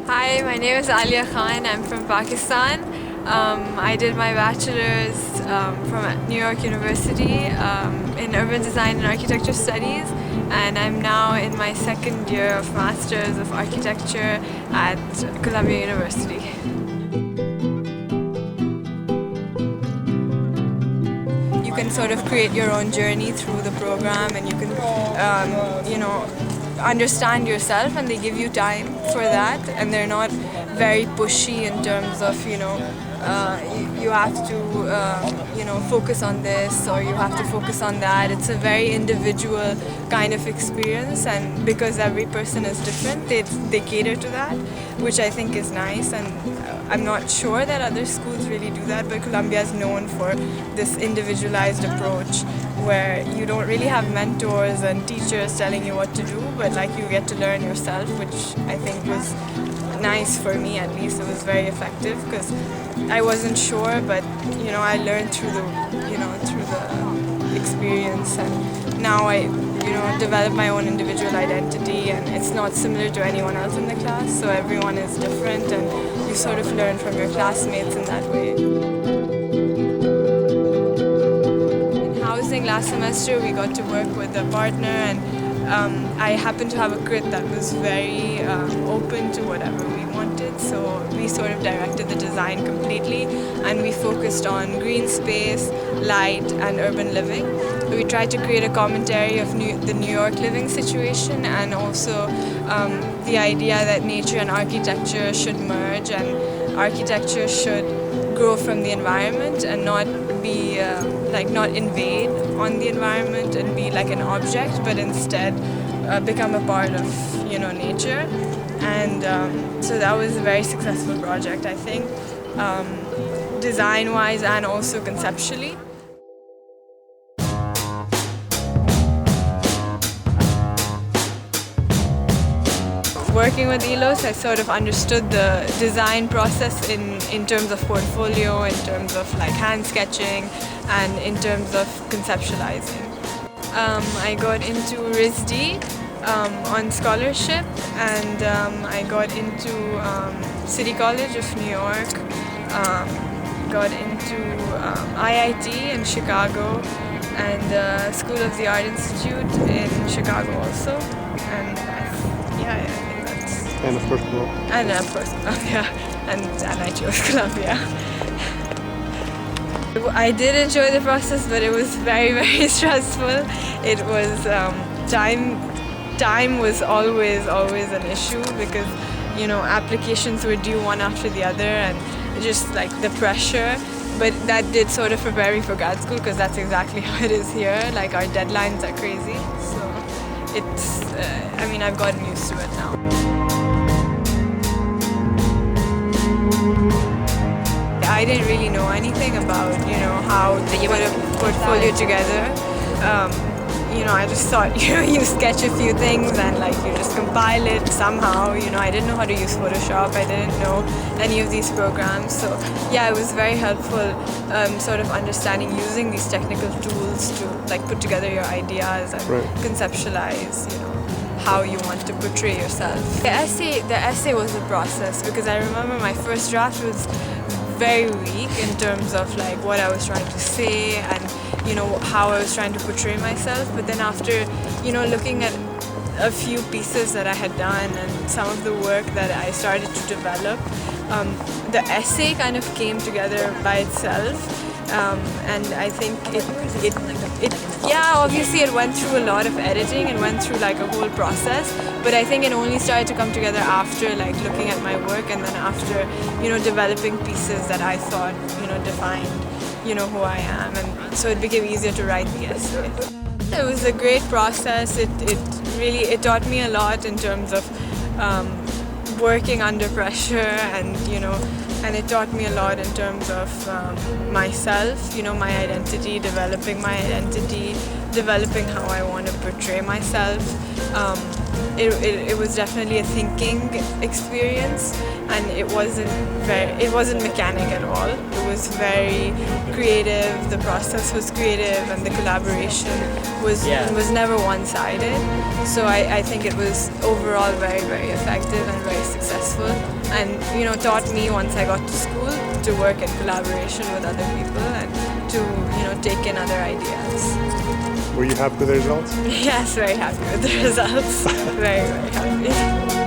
Hi, my name is Aleeya. I'm from Pakistan. I did my bachelor's from New York University in urban design and architecture studies, and I'm now in my second year of Masters of Architecture at Columbia University. You can sort of create your own journey through the program, and you can, understand yourself, and they give you time for that, and they're not very pushy in terms of, you have to, focus on this or you have to focus on that. It's a very individual kind of experience, and because every person is different, they cater to that, which I think is nice. And I'm not sure that other schools really do that, but Columbia is known for this individualized approach where you don't really have mentors and teachers telling you what to do, but like you get to learn yourself, which I think was nice for me. At least it was very effective because I wasn't sure, but I learned through the experience, and now I develop my own individual identity, and it's not similar to anyone else in the class, so everyone is different, and you sort of learn from your classmates in that way. In housing last semester, we got to work with a partner, and I happened to have a crit that was very open to whatever we wanted, so we sort of directed the design completely, and we focused on green space, light, and urban living. We tried to create a commentary of the New York living situation, and also the idea that nature and architecture should merge, and architecture should grow from the environment and not be not invade on the environment and be like an object, but instead become a part of nature. And so that was a very successful project, I think, design-wise and also conceptually. Working with ELOS, I sort of understood the design process in terms of portfolio, in terms of like hand sketching, and in terms of conceptualizing. I got into RISD on scholarship, and I got into City College of New York, got into IIT in Chicago, and School of the Art Institute in Chicago also, and I think that's... And of course, And of course, Columbia, and I chose Columbia. I did enjoy the process, but it was very, very stressful. It was time was always an issue because applications were due one after the other, and just like the pressure. But that did sort of prepare me for grad school, because that's exactly how it is here. Like, our deadlines are crazy, so it's I've gotten used to it now. I didn't really know anything about how to put a portfolio together. I just thought you sketch a few things and you just compile it somehow. I didn't know how to use Photoshop. I didn't know any of these programs. So yeah, it was very helpful sort of understanding using these technical tools to put together your ideas and conceptualize how you want to portray yourself. The essay was a process, because I remember my first draft was very weak in terms of what I was trying to say and how I was trying to portray myself. But then after looking at a few pieces that I had done and some of the work that I started to develop, the essay kind of came together by itself. And I think obviously it went through a lot of editing and went through a whole process, but I think it only started to come together after looking at my work, and then after developing pieces that I thought defined who I am, and so it became easier to write the essay. It was a great process. It really taught me a lot in terms of working under pressure, and it taught me a lot in terms of myself, my identity, developing my identity, developing how I want to portray myself. it was definitely a thinking experience, and it wasn't mechanic at all. It was very creative. The process was creative, and the collaboration was never one-sided. So I think it was overall very, very effective and very successful, and taught me once I got to school to work in collaboration with other people and to take in other ideas. Were you happy with the results? Yes, very happy with the results. Very, very happy.